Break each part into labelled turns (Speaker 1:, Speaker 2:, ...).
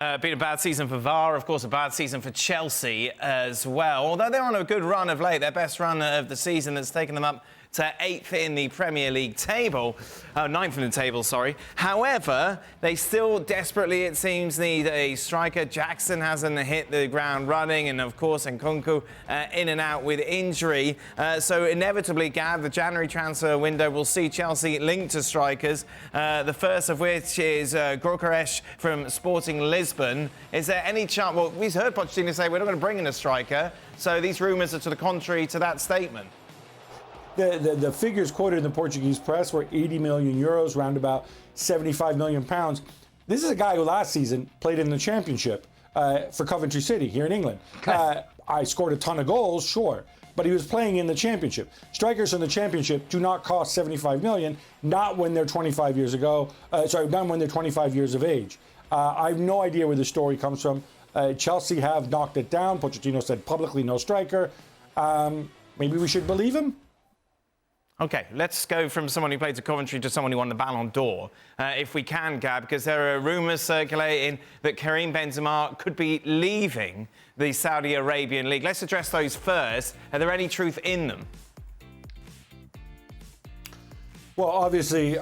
Speaker 1: Been a bad season for VAR, of course, a bad season for Chelsea as well. Although they're on a good run of late, their best run of the season that's taken them up to 8th in the Premier League table, 9th in the table, sorry. However, they still desperately, it seems, need a striker. Jackson hasn't hit the ground running, and of course, Nkunku in and out with injury. So inevitably, Gab, the January transfer window will see Chelsea linked to strikers. The first of which is Gorkaresh from Sporting Lisbon. Is there any chance? Well, we've heard Pochettino say we're not going to bring in a striker. So these rumours are to the contrary to that statement.
Speaker 2: The figures quoted in the Portuguese press were 80 million euros, round about 75 million pounds. This is a guy who last season played in the Championship for Coventry City here in England. I scored a ton of goals, sure, but he was playing in the Championship. Strikers in the Championship do not cost 75 million, not when they're 25 years not when they're 25 years of age. I have no idea where the story comes from. Chelsea have knocked it down. Pochettino said publicly no striker. Maybe we should believe him?
Speaker 1: OK, let's go from someone who played for Coventry to someone who won the Ballon d'Or, if we can, Gab, because there are rumours circulating that Karim Benzema could be leaving the Saudi Arabian League. Let's address those first. Are there any truth in them?
Speaker 2: Well, obviously,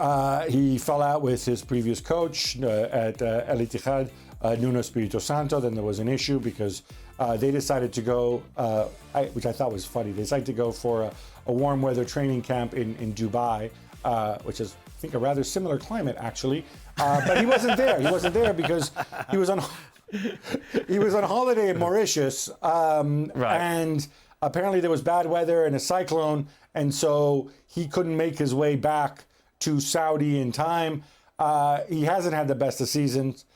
Speaker 2: he fell out with his previous coach at Al-Ittihad, Nuno Espirito Santo. Then there was an issue because they decided to go, which I thought was funny, they decided to go for a warm weather training camp in Dubai, which is, I think, a rather similar climate, actually. But he wasn't there. He wasn't there because he was on holiday in Mauritius. And apparently there was bad weather and a cyclone. And so he couldn't make his way back to Saudi in time. He hasn't had the best of seasons.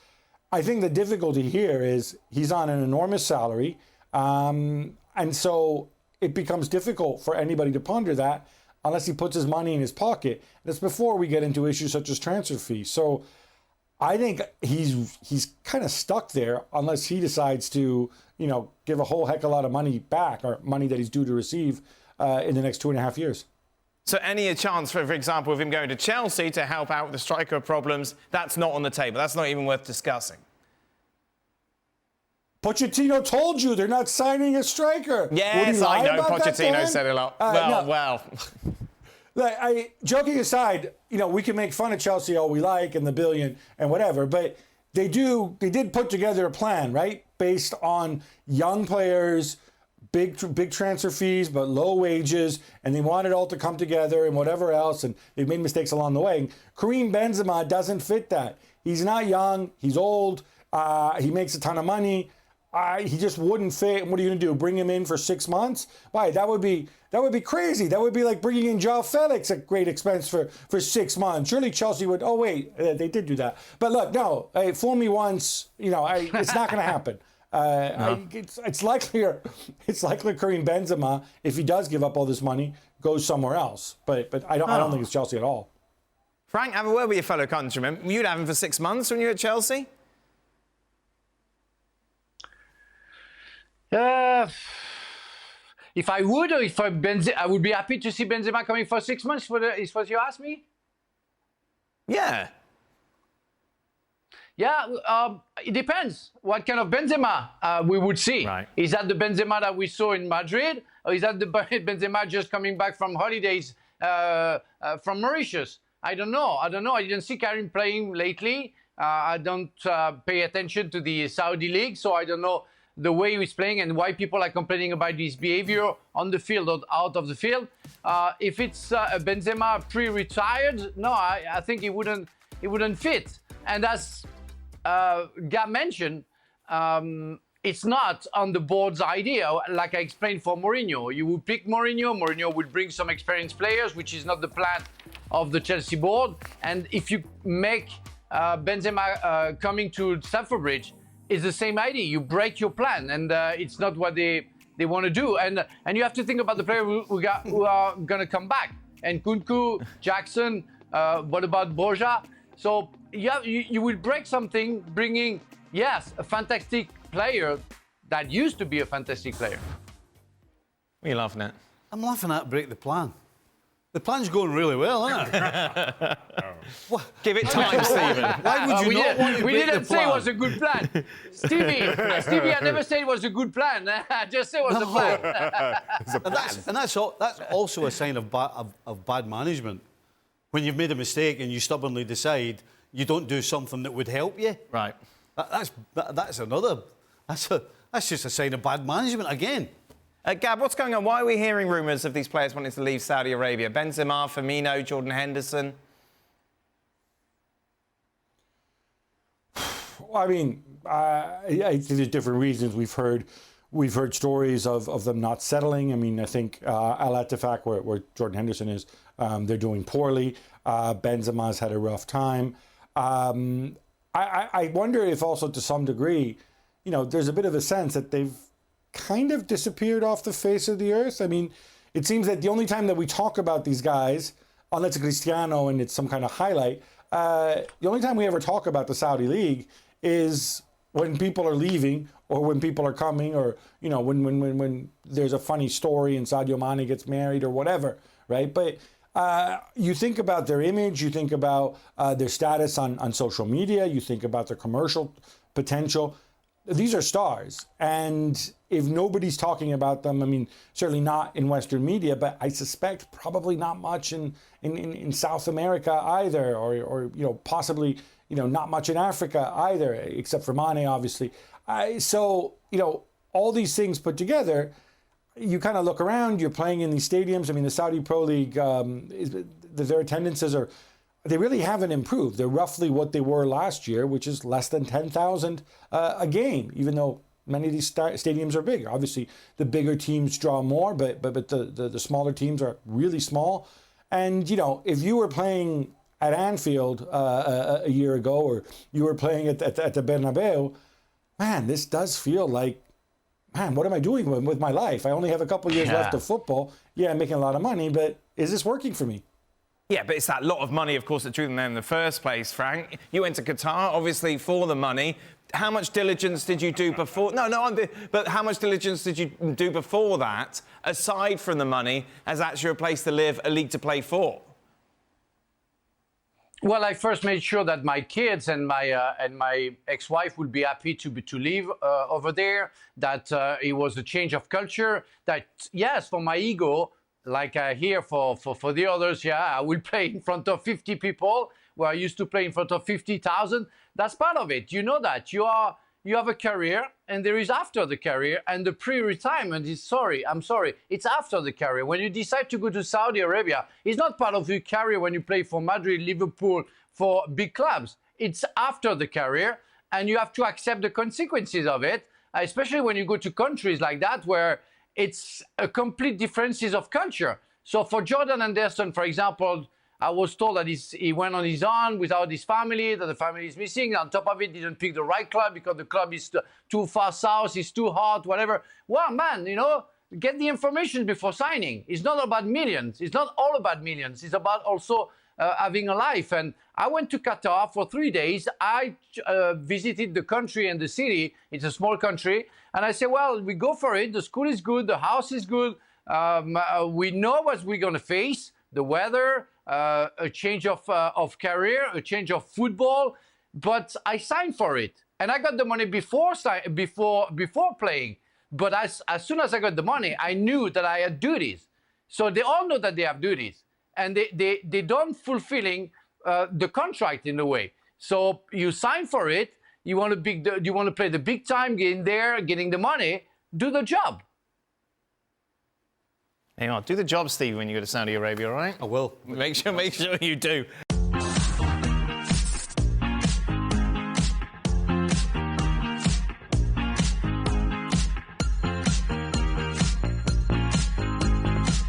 Speaker 2: I think the difficulty here is he's on an enormous salary. And so it becomes difficult for anybody to ponder that unless he puts his money in his pocket. That's before we get into issues such as transfer fees. So I think he's kind of stuck there unless he decides to, give a whole heck of a lot of money back, or money that he's due to receive in the next 2.5 years.
Speaker 1: So any chance, for example, of him going to Chelsea to help out with the striker problems, that's not on the table. That's not even worth discussing.
Speaker 2: Pochettino told you they're not signing a striker.
Speaker 1: Yes, I know. Pochettino said a lot. Well.
Speaker 2: Joking aside, we can make fun of Chelsea all we like and the billion and whatever, but they did put together a plan, right? Based on young players, big transfer fees, but low wages, and they want it all to come together and whatever else, and they've made mistakes along the way. Karim Benzema doesn't fit that. He's not young. He's old. He makes a ton of money. He just wouldn't fit. What are you going to do? Bring him in for 6 months? Why? That would be crazy. That would be like bringing in João Felix at great expense for 6 months. Surely Chelsea would. Oh wait, they did do that. But look, no. Fool me once. It's not going to happen. No. It's likelier Karim Benzema, if he does give up all this money, goes somewhere else. But I don't think it's Chelsea at all.
Speaker 1: Frank, have a word with your fellow countryman. You'd have him for 6 months when you were at Chelsea.
Speaker 3: If I would, or if I would be happy to see Benzema coming for 6 months. Is what you asked me?
Speaker 1: Yeah.
Speaker 3: Yeah, it depends what kind of Benzema we would see. Right. Is that the Benzema that we saw in Madrid, or is that the Benzema just coming back from holidays from Mauritius? I don't know. I didn't see Karim playing lately. I don't pay attention to the Saudi league, so I don't know the way he's playing and why people are complaining about his behavior on the field or out of the field. If it's a Benzema pre-retired, no, I think he wouldn't fit. And as Gab mentioned, it's not on the board's idea. Like I explained for Mourinho, you would pick Mourinho. Mourinho would bring some experienced players, which is not the plan of the Chelsea board. And if you make Benzema coming to Stamford Bridge, it's the same idea. You break your plan, and it's not what they want to do. And you have to think about the players who are going to come back. And Nkunku, Jackson, what about Borja? So you will break something, bringing, yes, a fantastic player that used to be a fantastic player.
Speaker 1: What are you laughing at?
Speaker 4: I'm laughing at break the plan. The plan's going really well, isn't it?
Speaker 1: Give it time, Stephen.
Speaker 4: Why would you not want to
Speaker 3: we
Speaker 4: break
Speaker 3: didn't
Speaker 4: the
Speaker 3: say it
Speaker 4: plan?
Speaker 3: was a good plan. Stevie, I never said it was a good plan. I just said it was a plan.
Speaker 4: And that's also a sign of bad management. When you've made a mistake and you stubbornly decide you don't do something that would help you.
Speaker 1: Right.
Speaker 4: That's just a sign of bad management again.
Speaker 1: Gab, what's going on? Why are we hearing rumours of these players wanting to leave Saudi Arabia? Benzema, Firmino, Jordan Henderson?
Speaker 2: I mean, I think there's different reasons. We've heard stories of them not settling. I mean, I think Al-Ittihad, where Jordan Henderson is, they're doing poorly. Benzema's had a rough time. I wonder if also to some degree, there's a bit of a sense that they've kind of disappeared off the face of the earth. I mean, it seems that the only time that we talk about these guys, unless it's Cristiano and it's some kind of highlight, the only time we ever talk about the Saudi League is when people are leaving or when people are coming or, when there's a funny story and Sadio Mane gets married or whatever, right? But you think about their image, you think about their status on social media, you think about their commercial potential. These are stars. And if nobody's talking about them, I mean, certainly not in Western media, but I suspect probably not much in South America either, or possibly, not much in Africa either, except for Mane, obviously. So, all these things put together, you kind of look around, you're playing in these stadiums. I mean, the Saudi Pro League, their attendances they really haven't improved. They're roughly what they were last year, which is less than 10,000 a game, even though many of these stadiums are bigger. Obviously, the bigger teams draw more, but the smaller teams are really small. And, if you were playing at Anfield a year ago, or you were playing at the Bernabeu, man, this does feel like, man, what am I doing with my life? I only have a couple of years left of football. Yeah, I'm making a lot of money, but is this working for me?
Speaker 1: Yeah, but it's that lot of money, of course, that drew them there in the first place, Frank. You went to Qatar, obviously, for the money. How much diligence did you do before? But how much diligence did you do before that, aside from the money, as actually a place to live, a league to play for?
Speaker 3: Well, I first made sure that my kids and my ex-wife would be happy to live over there. That it was a change of culture. That yes, for my ego, like I hear for the others, I will play in front of 50 people, where I used to play in front of 50,000. That's part of it. You know that you have a career, and there is after the career, and the pre-retirement is it's after the career. When you decide to go to Saudi Arabia, it's not part of your career when you play for Madrid, Liverpool, for big clubs. It's after the career, and you have to accept the consequences of it, especially when you go to countries like that where it's a complete differences of culture. So for Jordan Henderson, for example, I was told that he went on his own without his family, that the family is missing. On top of it, didn't pick the right club because the club is too far south, it's too hot, whatever. Well, man, get the information before signing. It's not about millions. It's not all about millions. It's about also having a life. And I went to Qatar for 3 days. I visited the country and the city. It's a small country. And I said, well, we go for it. The school is good. The house is good. We know what we're going to face. The weather, a change of career, a change of football. But I signed for it. And I got the money before playing. But as soon as I got the money, I knew that I had duties. So they all know that they have duties. And they don't fulfilling the contract in a way. So you sign for it. You want to play the big time, get in there, getting the money, do the job.
Speaker 1: Hang on, do the job, Steve, when you go to Saudi Arabia, all right?
Speaker 4: I will.
Speaker 1: Make sure you do.